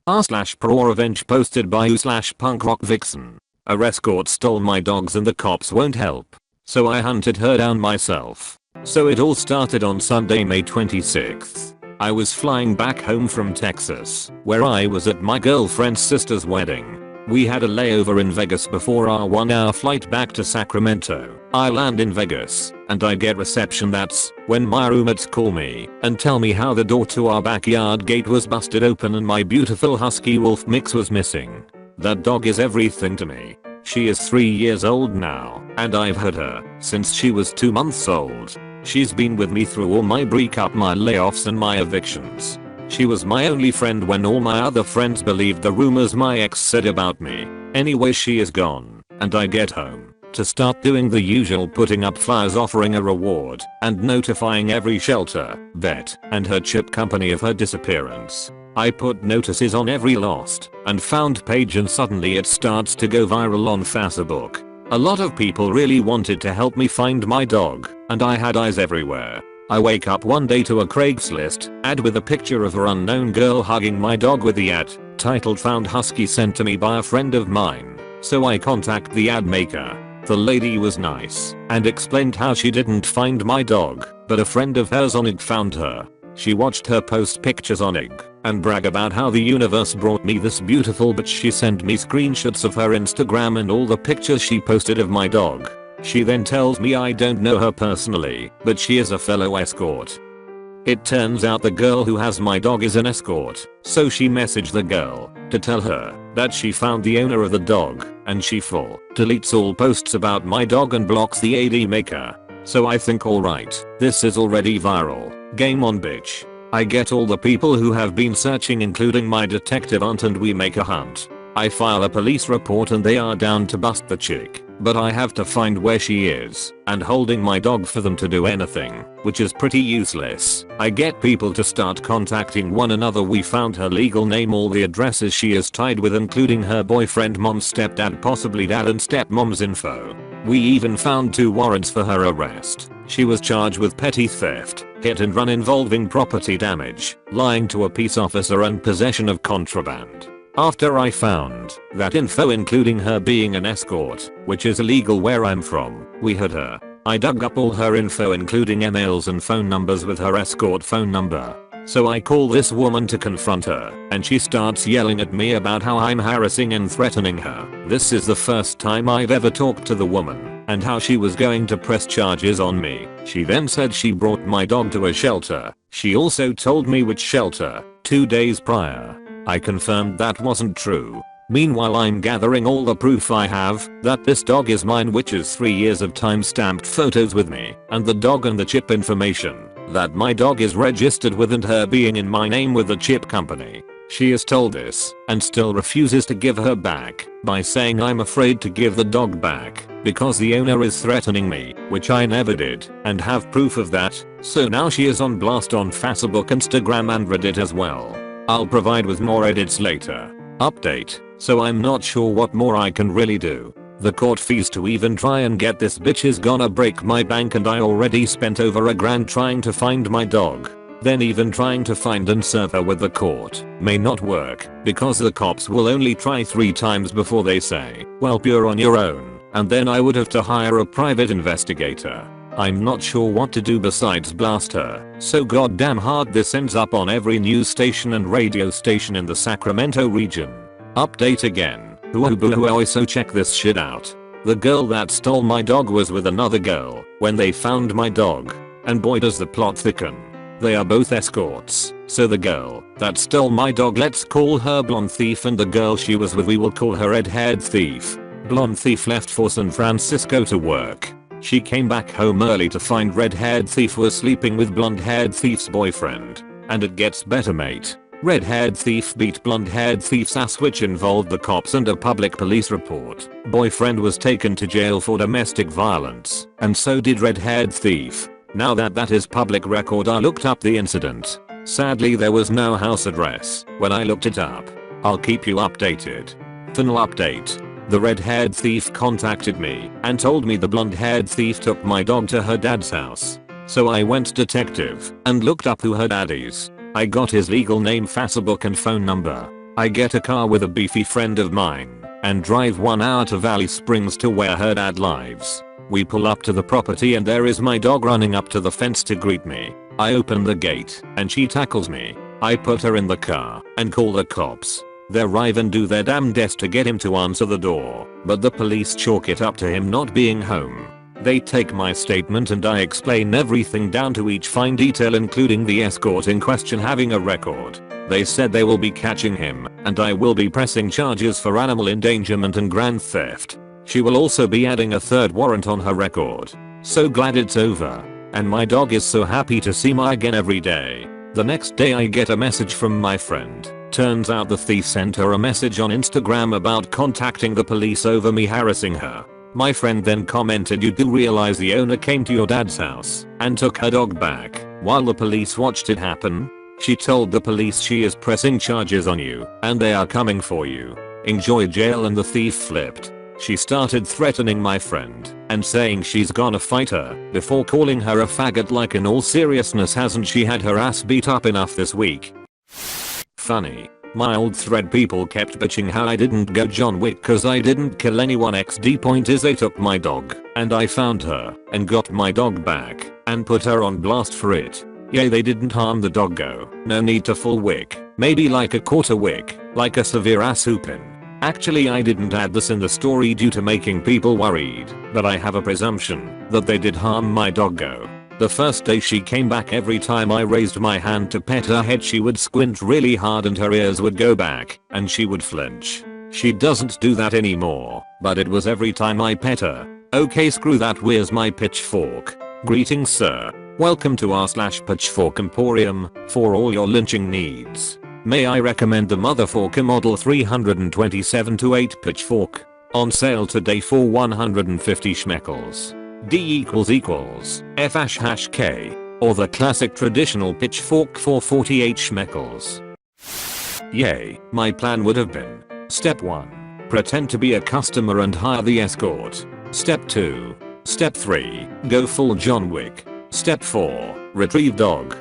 r/ProRevenge posted by u/punkrockvixen. A escort stole my dogs and the cops won't help. So I hunted her down myself. So it all started on Sunday, May 26th. I was flying back home from Texas, where I was at my girlfriend's sister's wedding. We had a layover in Vegas before our 1-hour flight back to Sacramento. I land in Vegas, and I get reception. That's when my roommates call me and tell me how the door to our backyard gate was busted open and my beautiful husky wolf mix was missing. That dog is everything to me. She is 3 years old now, and I've had her since she was 2 months old. She's been with me through all my breakup, my layoffs, and my evictions. She was my only friend when all my other friends believed the rumors my ex said about me. Anyway, she is gone, and I get home to start doing the usual, putting up flyers offering a reward and notifying every shelter, vet, and her chip company of her disappearance. I put notices on every lost and found page, and suddenly it starts to go viral on Facebook. A lot of people really wanted to help me find my dog, and I had eyes everywhere. I wake up one day to a Craigslist ad with a picture of an unknown girl hugging my dog with the ad titled "Found Husky" sent to me by a friend of mine. So I contact the ad maker. The lady was nice and explained how she didn't find my dog, but a friend of hers on IG found her. She watched her post pictures on IG and brag about how the universe brought me this beautiful bitch. She sent me screenshots of her Instagram and all the pictures she posted of my dog. She then tells me I don't know her personally, but she is a fellow escort. It turns out the girl who has my dog is an escort, so she messaged the girl to tell her that she found the owner of the dog, and she full deletes all posts about my dog and blocks the ad maker. So I think, alright, this is already viral. Game on, bitch. I get all the people who have been searching, including my detective aunt, and we make a hunt. I file a police report and they are down to bust the chick, but I have to find where she is and holding my dog for them to do anything, which is pretty useless. I get people to start contacting one another. We found her legal name, all the addresses she is tied with, including her boyfriend, mom, stepdad, possibly dad and stepmom's info. We even found 2 warrants for her arrest. She was charged with petty theft, hit and run involving property damage, lying to a peace officer, and possession of contraband. After I found that info, including her being an escort, which is illegal where I'm from, we had her. I dug up all her info, including emails and phone numbers with her escort phone number. So I call this woman to confront her, and she starts yelling at me about how I'm harassing and threatening her. This is the first time I've ever talked to the woman, and how she was going to press charges on me. She then said she brought my dog to a shelter. She also told me which shelter 2 days prior. I confirmed that wasn't true. Meanwhile, I'm gathering all the proof I have that this dog is mine, which is 3 years of time-stamped photos with me, and the dog and the chip information that my dog is registered with, and her being in my name with the chip company. She is told this and still refuses to give her back by saying I'm afraid to give the dog back because the owner is threatening me, which I never did and have proof of that. So now she is on blast on Facebook, Instagram, and Reddit as well. I'll provide with more edits later. Update. So I'm not sure what more I can really do. The court fees to even try and get this bitch is gonna break my bank, and I already spent over $1,000 trying to find my dog. Then even trying to find and serve her with the court may not work because the cops will only try 3 times before they say, well, you're on your own, and then I would have to hire a private investigator. I'm not sure what to do besides blast her. So goddamn hard this ends up on every news station and radio station in the Sacramento region. Update again. So check this shit out. The girl that stole my dog was with another girl when they found my dog. And boy does the plot thicken. They are both escorts. So the girl that stole my dog, let's call her Blonde Thief, and the girl she was with, we will call her Red-Haired Thief. Blonde Thief left for San Francisco to work. She came back home early to find Red-Haired Thief was sleeping with Blonde-Haired Thief's boyfriend. And it gets better, mate. Red-Haired Thief beat Blonde-Haired Thief's ass, which involved the cops and a public police report. Boyfriend was taken to jail for domestic violence, and so did Red-Haired Thief. Now that is public record, I looked up the incident. Sadly, there was no house address when I looked it up. I'll keep you updated. Final update. The Red-Haired Thief contacted me and told me the Blonde-Haired Thief took my dog to her dad's house. So I went detective and looked up who her dad is. I got his legal name, Facebook, and phone number. I get a car with a beefy friend of mine and drive 1 hour to Valley Springs to where her dad lives. We pull up to the property and there is my dog running up to the fence to greet me. I open the gate and she tackles me. I put her in the car and call the cops. They arrive and do their damnedest to get him to answer the door, but the police chalk it up to him not being home. They take my statement and I explain everything down to each fine detail, including the escort in question having a record. They said they will be catching him and I will be pressing charges for animal endangerment and grand theft. She will also be adding a 3rd warrant on her record. So glad it's over. And my dog is so happy to see me again every day. The next day I get a message from my friend. Turns out the thief sent her a message on Instagram about contacting the police over me harassing her. My friend then commented, "You do realize the owner came to your dad's house and took her dog back while the police watched it happen? She told the police she is pressing charges on you and they are coming for you. Enjoy jail." And the thief flipped. She started threatening my friend and saying she's gonna fight her before calling her a faggot. Like, in all seriousness, hasn't she had her ass beat up enough this week? Funny. My old thread people kept bitching how I didn't go John Wick cause I didn't kill anyone. XD point is they took my dog and I found her and got my dog back and put her on blast for it. Yay, they didn't harm the doggo. No need to full wick. Maybe like a quarter wick, like a severe ass whoopin'. Actually, I didn't add this in the story due to making people worried, but I have a presumption that they did harm my doggo. The first day she came back, every time I raised my hand to pet her head she would squint really hard and her ears would go back and she would flinch. She doesn't do that anymore, but it was every time I pet her. Okay, screw that, where's my pitchfork? Greetings sir. Welcome to r/pitchfork emporium for all your lynching needs. May I recommend the Motherforker Model 327-8 pitchfork? On sale today for 150 schmeckles. D == F#K. Or the classic traditional pitchfork for 48 schmeckles. Yay, my plan would have been: Step 1. Pretend to be a customer and hire the escort. Step 2. Step 3. Go full John Wick. Step 4. Retrieve dog.